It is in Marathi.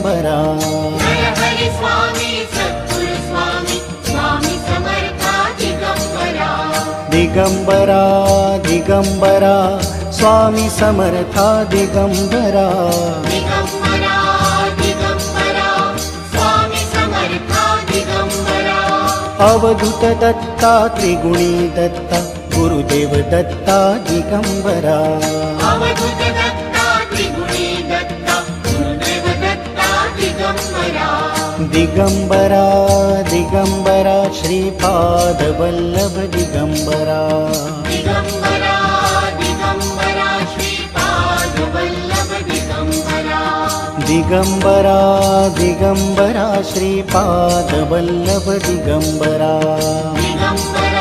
दिगंबरा. जय हरी स्वामी सद्गुरु स्वामी स्वामी समर्था दिगंबरा. दिगंबरा दिगंबरा स्वामी समर्था दिगंबरा. दिगंबरा दिगंबरा स्वामी समर्था दिगंबरा. अवधूत दत्ता त्रिगुणी दत्ता गुरुदेव दत्ता दिगंबरा. अवधूत दत्ता त्रिगुणी दत्ता गुरुदेव दत्ता दिगंबरा. दिगंबरा दिगंबरा श्रीपाद वल्लभ दिगंबरा. दिगंबरा दिगंबरा श्रीपाद वल्लभ दिगंबरा. दिगंबरा दिगंबरा श्रीपाद वल्लभ दिगंबरा. दिगंबरा